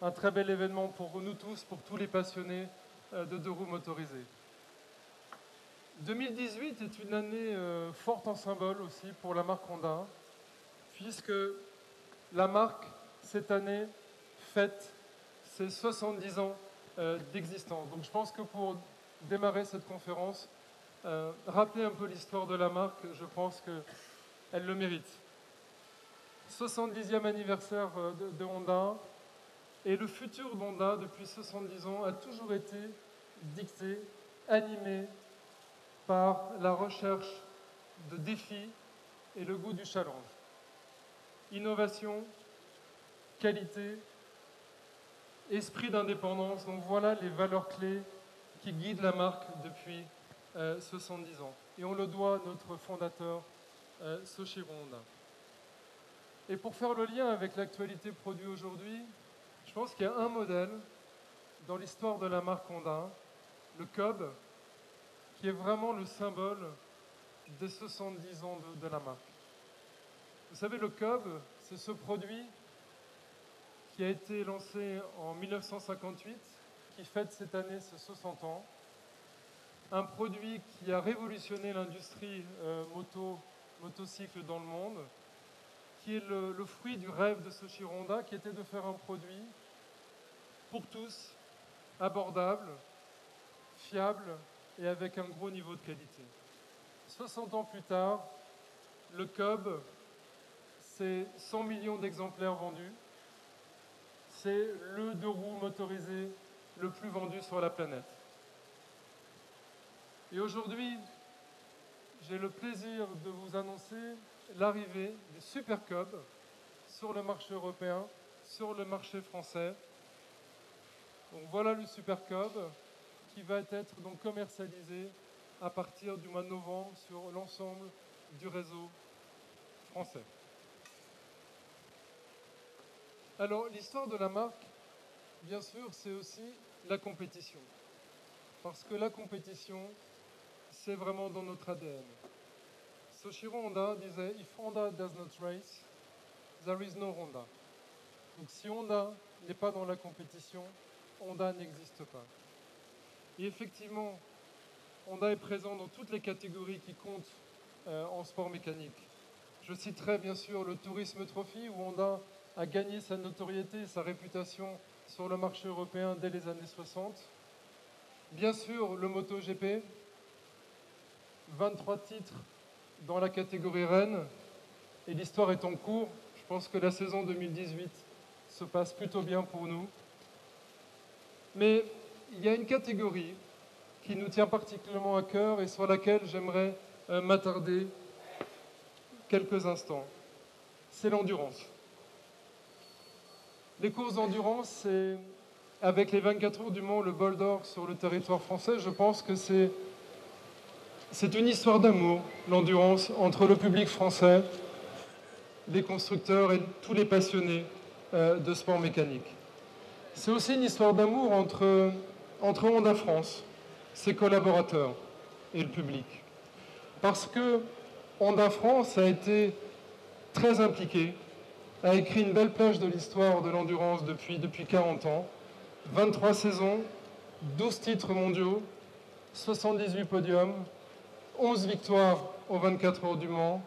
un très bel événement pour nous tous, pour tous les passionnés de deux roues motorisées. 2018 est une année forte en symbole aussi pour la marque Honda, puisque la marque, cette année, fête ses 70 ans d'existence. Donc je pense que pour démarrer cette conférence, rappeler un peu l'histoire de la marque, je pense qu'elle le mérite. 70e anniversaire de Honda, et le futur d'Honda, depuis 70 ans, a toujours été dicté, animé par la recherche de défis et le goût du challenge. Innovation, qualité, esprit d'indépendance, donc voilà les valeurs clés qui guident la marque depuis 70 ans. Et on le doit à notre fondateur, Soichiro Honda. Et pour faire le lien avec l'actualité produit aujourd'hui, je pense qu'il y a un modèle dans l'histoire de la marque Honda, le Cub, qui est vraiment le symbole des 70 ans de la marque. Vous savez, le Cub, c'est ce produit qui a été lancé en 1958, qui fête cette année ses 60 ans. Un produit qui a révolutionné l'industrie motocycle dans le monde, qui est le fruit du rêve de Soichiro Honda, qui était de faire un produit pour tous, abordable, fiable et avec un gros niveau de qualité. 60 ans plus tard, le Cub, c'est 100 millions d'exemplaires vendus. C'est le deux roues motorisé le plus vendu sur la planète. Et aujourd'hui, j'ai le plaisir de vous annoncer l'arrivée du Super Cub sur le marché européen, sur le marché français. Donc voilà le Super Cub qui va être donc commercialisé à partir du mois de novembre sur l'ensemble du réseau français. Alors l'histoire de la marque, bien sûr, c'est aussi la compétition. Parce que la compétition, c'est vraiment dans notre ADN. Soichiro Honda disait « If Honda does not race, there is no Honda ». Donc si Honda n'est pas dans la compétition, Honda n'existe pas. Et effectivement, Honda est présent dans toutes les catégories qui comptent en sport mécanique. Je citerai bien sûr le Tourisme Trophy, où Honda a gagné sa notoriété et sa réputation sur le marché européen dès les années 60. Bien sûr, le MotoGP, 23 titres dans la catégorie Rennes, et l'histoire est en cours. Je pense que la saison 2018 se passe plutôt bien pour nous. Mais il y a une catégorie qui nous tient particulièrement à cœur et sur laquelle j'aimerais m'attarder quelques instants. C'est l'endurance. Les courses d'endurance, c'est, avec les 24 heures du Mans, le bol d'or sur le territoire français, je pense que c'est une histoire d'amour, l'endurance, entre le public français, les constructeurs et tous les passionnés de sport mécanique. C'est aussi une histoire d'amour entre Honda France, ses collaborateurs et le public. Parce que Honda France a été très impliqué, a écrit une belle page de l'histoire de l'endurance depuis 40 ans, 23 saisons, 12 titres mondiaux, 78 podiums, 11 victoires aux 24 heures du Mans,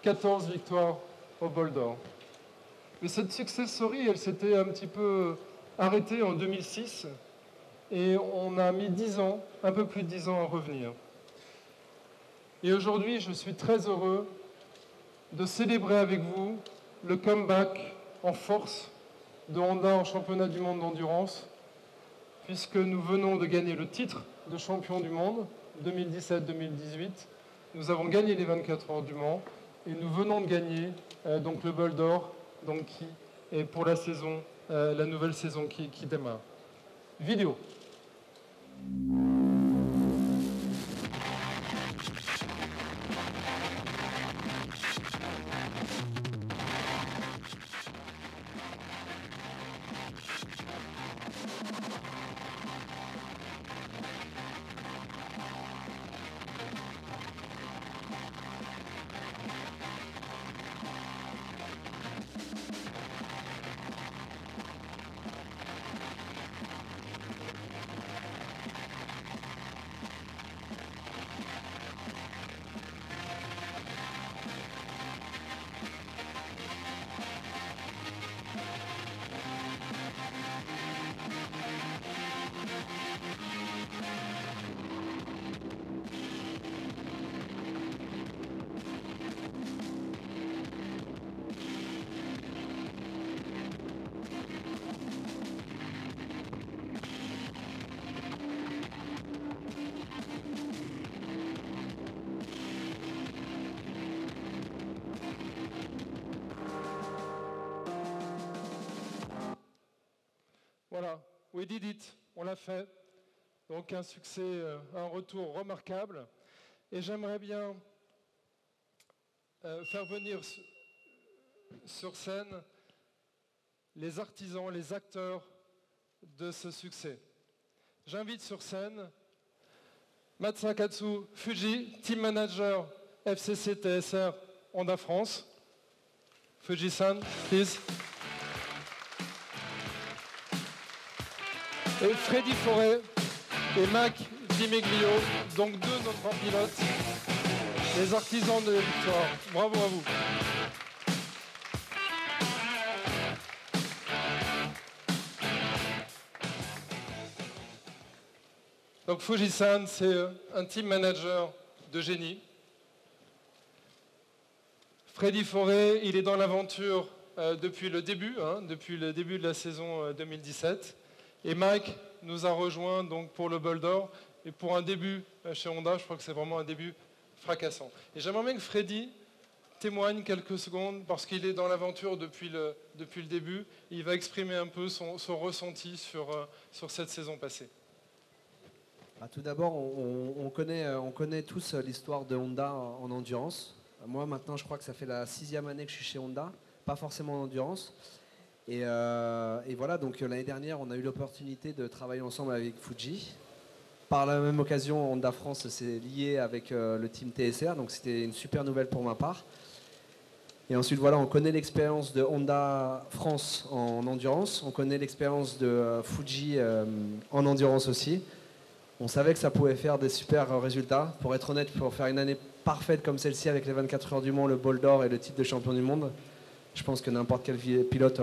14 victoires au bol d'or. Mais cette success story, elle s'était un petit peu arrêtée en 2006 et on a mis 10 ans, un peu plus de 10 ans à revenir. Et aujourd'hui, je suis très heureux de célébrer avec vous le comeback en force de Honda en championnat du monde d'endurance, puisque nous venons de gagner le titre de champion du monde 2017-2018. Nous avons gagné les 24 heures du Mans et nous venons de gagner donc le bol d'or, donc qui est pour la saison, la nouvelle saison qui démarre. Vidéo. Voilà, we did it, on l'a fait. Donc un succès, un retour remarquable. Et j'aimerais bien faire venir sur scène les artisans, les acteurs de ce succès. J'invite sur scène Matsakatsu Fuji, Team Manager FCC TSR Honda France. Fuji-san, please. Et Freddy Forêt et Mac Dimeglio, donc deux de nos grands pilotes, les artisans de la victoire. Bravo à vous. Donc Fuji-san, c'est un team manager de génie. Freddy Forêt, il est dans l'aventure depuis le début de la saison 2017. Et Mike nous a rejoint donc pour le Bol d'Or. Et pour un début chez Honda, je crois que c'est vraiment un début fracassant. Et j'aimerais bien que Freddy témoigne quelques secondes, parce qu'il est dans l'aventure depuis le début. Il va exprimer un peu son ressenti sur cette saison passée. Tout d'abord, on connaît tous l'histoire de Honda en endurance. Moi, maintenant, je crois que ça fait la 6e année que je suis chez Honda, pas forcément en endurance. Et voilà, donc l'année dernière, on a eu l'opportunité de travailler ensemble avec Fuji. Par la même occasion, Honda France s'est lié avec le team TSR, donc c'était une super nouvelle pour ma part. Et ensuite, voilà, on connaît l'expérience de Honda France en endurance, on connaît l'expérience de Fuji en endurance aussi. On savait que ça pouvait faire des super résultats. Pour être honnête, pour faire une année parfaite comme celle-ci avec les 24 heures du Mans, le Bol d'Or et le titre de champion du monde, je pense que n'importe quel pilote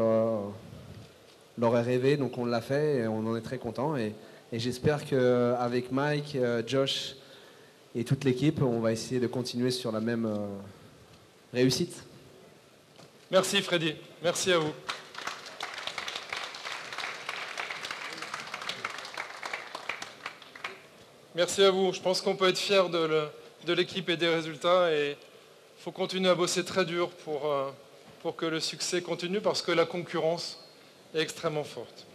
l'aurait rêvé. Donc on l'a fait et on en est très content. Et j'espère qu'avec Mike, Josh et toute l'équipe, on va essayer de continuer sur la même réussite. Merci Freddy, merci à vous. Merci à vous. Je pense qu'on peut être fier de l'équipe et des résultats. Et il faut continuer à bosser très dur pour que le succès continue, parce que la concurrence est extrêmement forte.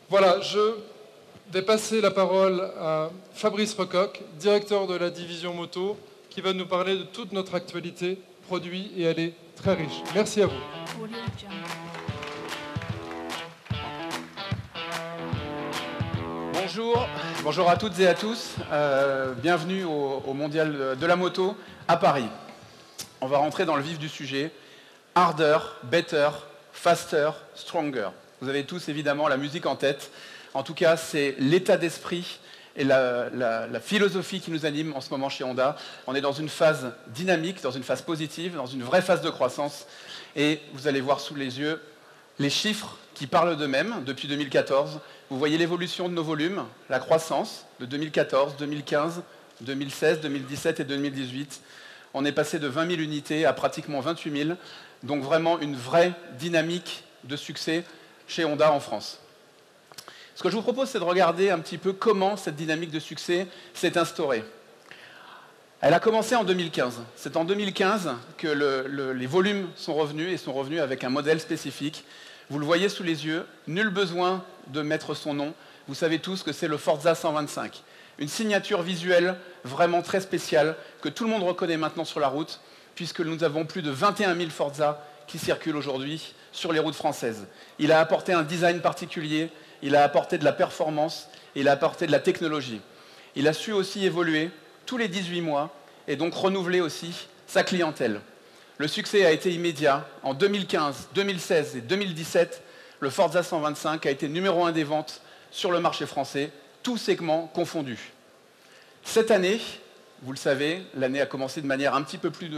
Voilà, je vais passer la parole à Fabrice Recoq, directeur de la division moto, qui va nous parler de toute notre actualité produit, et elle est très riche. Merci à vous. Bonjour à toutes et à tous. Bienvenue au Mondial de la moto à Paris. On va rentrer dans le vif du sujet. Harder, better, faster, stronger. Vous avez tous évidemment la musique en tête. En tout cas, c'est l'état d'esprit et la philosophie qui nous anime en ce moment chez Honda. On est dans une phase dynamique, dans une phase positive, dans une vraie phase de croissance. Et vous allez voir sous les yeux les chiffres qui parlent d'eux-mêmes depuis 2014. Vous voyez l'évolution de nos volumes, la croissance de 2014, 2015, 2016, 2017 et 2018. On est passé de 20 000 unités à pratiquement 28 000. Donc vraiment une vraie dynamique de succès chez Honda en France. Ce que je vous propose, c'est de regarder un petit peu comment cette dynamique de succès s'est instaurée. Elle a commencé en 2015. C'est en 2015 que les volumes sont revenus, et sont revenus avec un modèle spécifique. Vous le voyez sous les yeux, nul besoin de mettre son nom. Vous savez tous que c'est le Forza 125. Une signature visuelle vraiment très spéciale que tout le monde reconnaît maintenant sur la route, puisque nous avons plus de 21 000 Forza qui circulent aujourd'hui sur les routes françaises. Il a apporté un design particulier, il a apporté de la performance, il a apporté de la technologie. Il a su aussi évoluer tous les 18 mois et donc renouveler aussi sa clientèle. Le succès a été immédiat. En 2015, 2016 et 2017, le Forza 125 a été numéro 1 des ventes sur le marché français, tous segments confondus. Cette année, vous le savez, l'année a commencé de manière un petit peu plus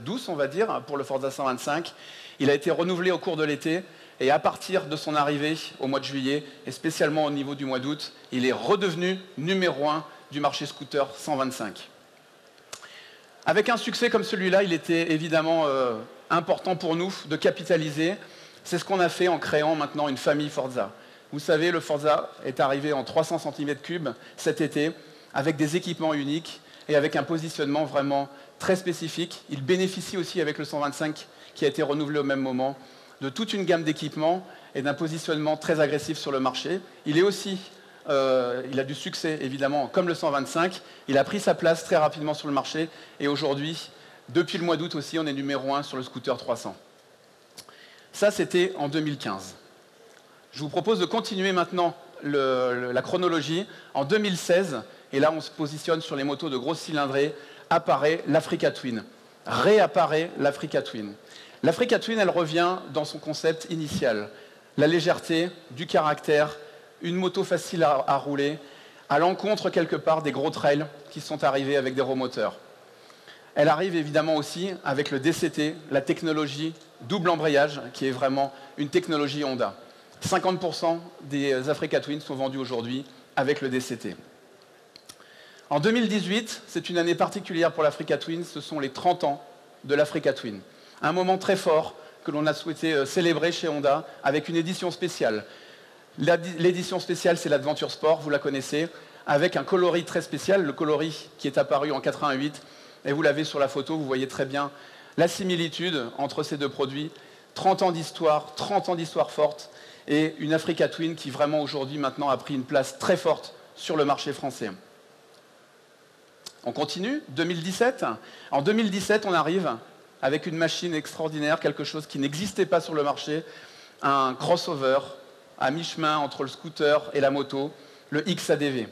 douce, on va dire, pour le Forza 125. Il a été renouvelé au cours de l'été, et à partir de son arrivée au mois de juillet, et spécialement au niveau du mois d'août, il est redevenu numéro 1 du marché scooter 125. Avec un succès comme celui-là, il était évidemment important pour nous de capitaliser. C'est ce qu'on a fait en créant maintenant une famille Forza. Vous savez, le Forza est arrivé en 300 cm3 cet été, avec des équipements uniques et avec un positionnement vraiment très spécifique. Il bénéficie aussi, avec le 125 qui a été renouvelé au même moment, de toute une gamme d'équipements et d'un positionnement très agressif sur le marché. Il est aussi, il a du succès évidemment, comme le 125. Il a pris sa place très rapidement sur le marché et aujourd'hui, depuis le mois d'août aussi, on est numéro 1 sur le scooter 300. Ça, c'était en 2015. Je vous propose de continuer maintenant la chronologie. En 2016, et là on se positionne sur les motos de grosse cylindrée, apparaît l'Africa Twin. Réapparaît l'Africa Twin. L'Africa Twin, elle revient dans son concept initial. La légèreté, du caractère, une moto facile à rouler, à l'encontre quelque part des gros trails qui sont arrivés avec des remoteurs. Elle arrive évidemment aussi avec le DCT, la technologie double embrayage, qui est vraiment une technologie Honda. 50% des Africa Twin sont vendus aujourd'hui avec le DCT. En 2018, c'est une année particulière pour l'Africa Twin, ce sont les 30 ans de l'Africa Twin. Un moment très fort que l'on a souhaité célébrer chez Honda avec une édition spéciale. L'édition spéciale, c'est l'Adventure Sport, vous la connaissez, avec un coloris très spécial, le coloris qui est apparu en 88, et vous l'avez sur la photo, vous voyez très bien la similitude entre ces deux produits. 30 ans d'histoire forte, et une Africa Twin qui vraiment aujourd'hui maintenant a pris une place très forte sur le marché français. On continue, 2017. En 2017, on arrive avec une machine extraordinaire, quelque chose qui n'existait pas sur le marché, un crossover à mi-chemin entre le scooter et la moto, le XADV.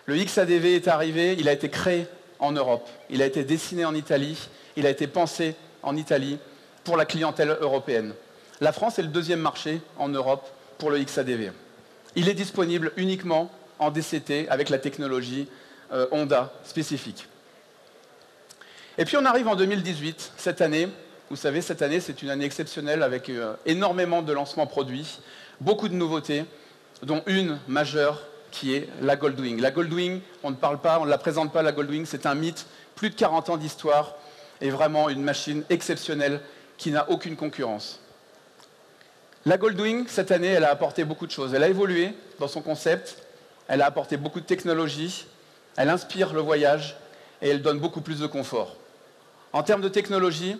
Le XADV est arrivé, il a été créé en Europe, il a été dessiné en Italie, il a été pensé en Italie pour la clientèle européenne. La France est le deuxième marché en Europe pour le XADV. Il est disponible uniquement en DCT avec la technologie Honda spécifique. Et puis on arrive en 2018, cette année. Vous savez, cette année, c'est une année exceptionnelle avec énormément de lancements produits, beaucoup de nouveautés, dont une majeure qui est la Goldwing. La Goldwing, on ne parle pas, on ne la présente pas, la Goldwing, c'est un mythe, plus de 40 ans d'histoire, et vraiment une machine exceptionnelle qui n'a aucune concurrence. La Goldwing, cette année, elle a apporté beaucoup de choses. Elle a évolué dans son concept, elle a apporté beaucoup de technologie, elle inspire le voyage et elle donne beaucoup plus de confort. En termes de technologie,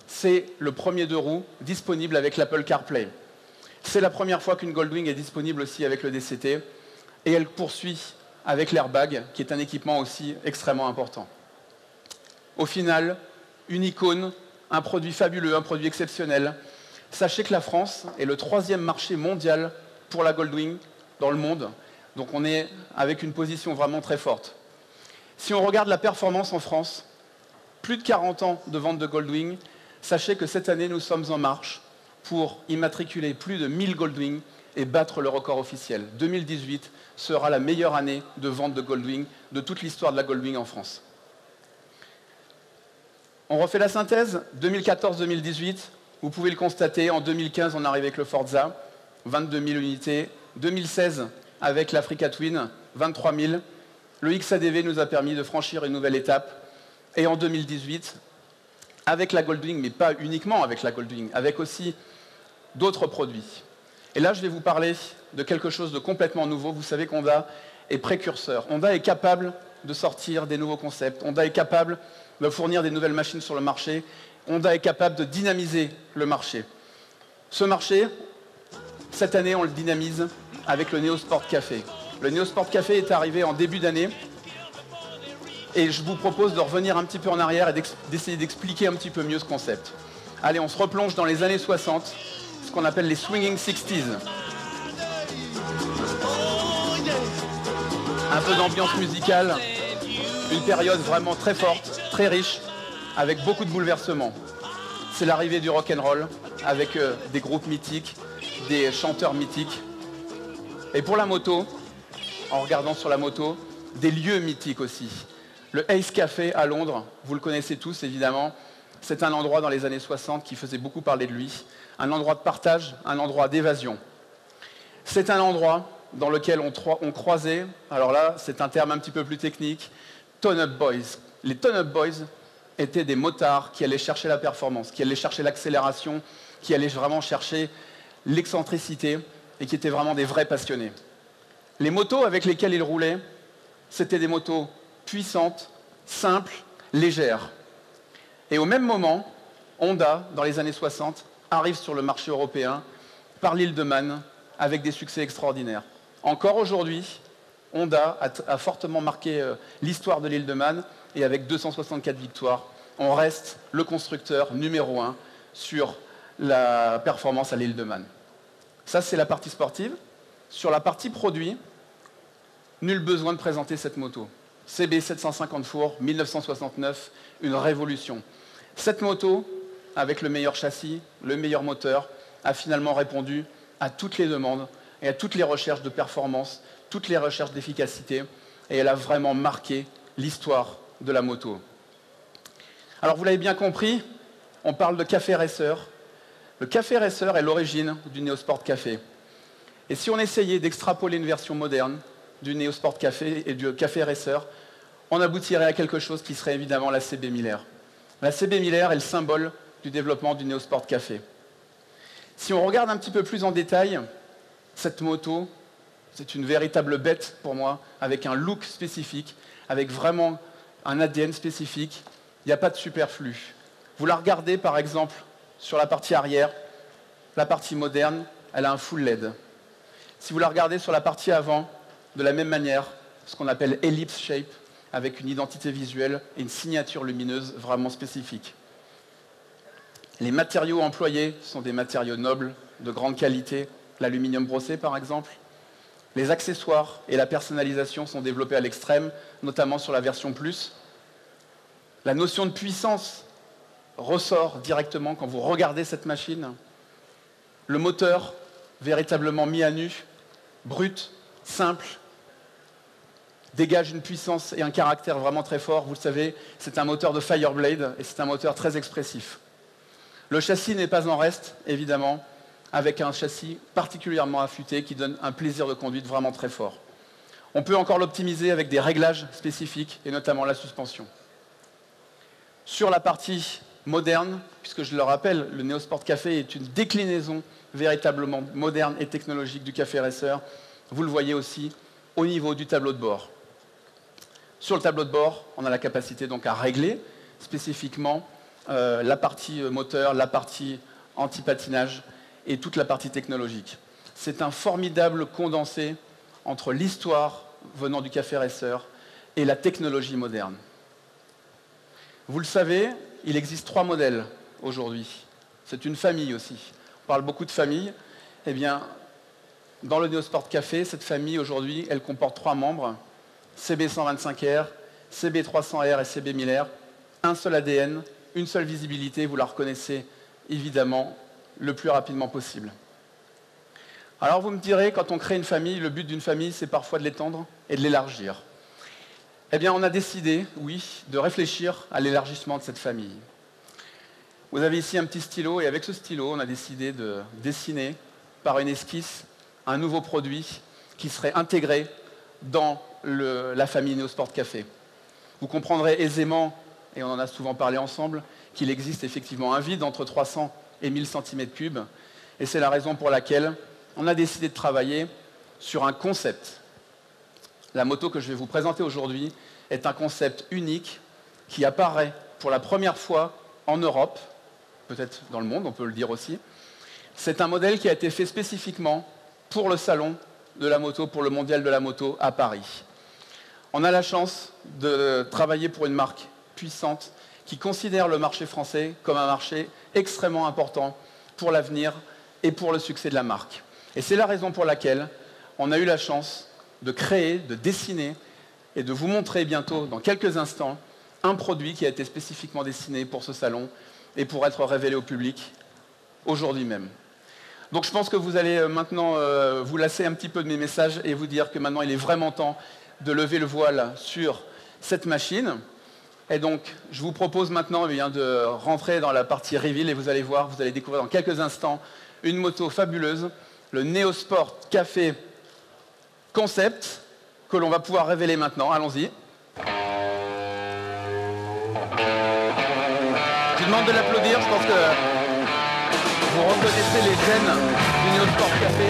c'est le premier deux roues disponible avec l'Apple CarPlay. C'est la première fois qu'une Goldwing est disponible aussi avec le DCT et elle poursuit avec l'airbag, qui est un équipement aussi extrêmement important. Au final, une icône, un produit fabuleux, un produit exceptionnel. Sachez que la France est le 3e marché mondial pour la Goldwing dans le monde. Donc on est avec une position vraiment très forte. Si on regarde la performance en France, plus de 40 ans de vente de Goldwing, sachez que cette année, nous sommes en marche pour immatriculer plus de 1000 Goldwing et battre le record officiel. 2018 sera la meilleure année de vente de Goldwing de toute l'histoire de la Goldwing en France. On refait la synthèse, 2014-2018, vous pouvez le constater, en 2015, on arrive avec le Forza, 22 000 unités, 2016, avec l'Africa Twin, 23 000. Le XADV nous a permis de franchir une nouvelle étape. Et en 2018, avec la Goldwing, mais pas uniquement avec la Goldwing, avec aussi d'autres produits. Et là, je vais vous parler de quelque chose de complètement nouveau. Vous savez qu'Honda est précurseur. Honda est capable de sortir des nouveaux concepts. Honda est capable de fournir des nouvelles machines sur le marché. Honda est capable de dynamiser le marché. Ce marché, cette année, on le dynamise avec le Neo Sport Café. Le Neo Sport Café est arrivé en début d'année et je vous propose de revenir un petit peu en arrière et d'essayer d'expliquer un petit peu mieux ce concept. Allez, on se replonge dans les années 60, ce qu'on appelle les Swinging 60s. Un peu d'ambiance musicale, une période vraiment très forte, très riche, avec beaucoup de bouleversements. C'est l'arrivée du rock'n'roll avec des groupes mythiques, des chanteurs mythiques. Et pour la moto, en regardant sur la moto, des lieux mythiques aussi. Le Ace Café à Londres, vous le connaissez tous évidemment, c'est un endroit dans les années 60 qui faisait beaucoup parler de lui, un endroit de partage, un endroit d'évasion. C'est un endroit dans lequel on croisait, alors là c'est un terme un petit peu plus technique, Tone-Up Boys. Les Tone-Up Boys étaient des motards qui allaient chercher la performance, qui allaient chercher l'accélération, qui allaient vraiment chercher l'excentricité et qui étaient vraiment des vrais passionnés. Les motos avec lesquelles ils roulaient, c'était des motos puissantes, simples, légères. Et au même moment, Honda, dans les années 60, arrive sur le marché européen par l'île de Man avec des succès extraordinaires. Encore aujourd'hui, Honda a fortement marqué l'histoire de l'île de Man et avec 264 victoires, on reste le constructeur numéro 1 sur la performance à l'île de Man. Ça, c'est la partie sportive. Sur la partie produit, nul besoin de présenter cette moto. CB 750 fours, 1969, une révolution. Cette moto, avec le meilleur châssis, le meilleur moteur, a finalement répondu à toutes les demandes et à toutes les recherches de performance, toutes les recherches d'efficacité, et elle a vraiment marqué l'histoire de la moto. Alors vous l'avez bien compris, on parle de café racer. Le café racer est l'origine du Neosport Café. Et si on essayait d'extrapoler une version moderne du Neosport Café et du café racer, on aboutirait à quelque chose qui serait évidemment la CB 1000R. La CB 1000R est le symbole du développement du Neosport Café. Si on regarde un petit peu plus en détail, cette moto, c'est une véritable bête pour moi, avec un look spécifique, avec vraiment un ADN spécifique. Il n'y a pas de superflu. Vous la regardez par exemple sur la partie arrière, la partie moderne, elle a un full LED. Si vous la regardez sur la partie avant, de la même manière, ce qu'on appelle ellipse shape, avec une identité visuelle et une signature lumineuse vraiment spécifique. Les matériaux employés sont des matériaux nobles, de grande qualité, l'aluminium brossé par exemple. Les accessoires et la personnalisation sont développés à l'extrême, notamment sur la version Plus. La notion de puissance ressort directement quand vous regardez cette machine. Le moteur, véritablement mis à nu, brut, simple, dégage une puissance et un caractère vraiment très fort. Vous le savez, c'est un moteur de Fireblade et c'est un moteur très expressif. Le châssis n'est pas en reste, évidemment, avec un châssis particulièrement affûté qui donne un plaisir de conduite vraiment très fort. On peut encore l'optimiser avec des réglages spécifiques et notamment la suspension. Sur la partie moderne, puisque je le rappelle, le Neosport Café est une déclinaison véritablement moderne et technologique du café racer, vous le voyez aussi au niveau du tableau de bord. Sur le tableau de bord, on a la capacité donc à régler spécifiquement la partie moteur, la partie anti-patinage et toute la partie technologique. C'est un formidable condensé entre l'histoire venant du café racer et la technologie moderne. Vous le savez, il existe 3 modèles aujourd'hui. C'est une famille aussi. On parle beaucoup de famille. Eh bien, dans le Neosport Café, cette famille aujourd'hui, elle comporte 3 membres. CB125R, CB300R et CB 1000R. Un seul ADN, une seule visibilité, vous la reconnaissez évidemment le plus rapidement possible. Alors vous me direz, quand on crée une famille, le but d'une famille, c'est parfois de l'étendre et de l'élargir. Eh bien, on a décidé, oui, de réfléchir à l'élargissement de cette famille. Vous avez ici un petit stylo, et avec ce stylo, on a décidé de dessiner, par une esquisse, un nouveau produit qui serait intégré dans la famille Neosport Café. Vous comprendrez aisément, et on en a souvent parlé ensemble, qu'il existe effectivement un vide entre 300 et 1000 cm3, et c'est la raison pour laquelle on a décidé de travailler sur un concept. La moto que je vais vous présenter aujourd'hui est un concept unique qui apparaît pour la première fois en Europe, peut-être dans le monde, on peut le dire aussi. C'est un modèle qui a été fait spécifiquement pour le salon de la moto, pour le mondial de la moto à Paris. On a la chance de travailler pour une marque puissante qui considère le marché français comme un marché extrêmement important pour l'avenir et pour le succès de la marque. Et c'est la raison pour laquelle on a eu la chance de créer, de dessiner et de vous montrer bientôt, dans quelques instants, un produit qui a été spécifiquement dessiné pour ce salon et pour être révélé au public aujourd'hui même. Donc je pense que vous allez maintenant vous lasser un petit peu de mes messages et vous dire que maintenant il est vraiment temps de lever le voile sur cette machine. Et donc je vous propose maintenant de rentrer dans la partie reveal et vous allez voir, vous allez découvrir dans quelques instants une moto fabuleuse, le Neosport Café Concept, que l'on va pouvoir révéler maintenant. Allons-y. Je vous demande de l'applaudir, je pense que vous reconnaissez les gènes du Neosport Café.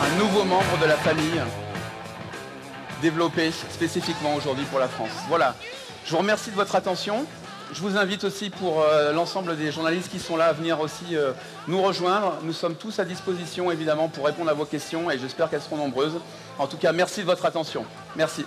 Un nouveau membre de la famille, développé spécifiquement aujourd'hui pour la France. Voilà, Je vous remercie de votre attention. Je vous invite aussi pour l'ensemble des journalistes qui sont là à venir aussi nous rejoindre. Nous sommes tous à disposition évidemment pour répondre à vos questions et j'espère qu'elles seront nombreuses. En tout cas, merci de votre attention. Merci.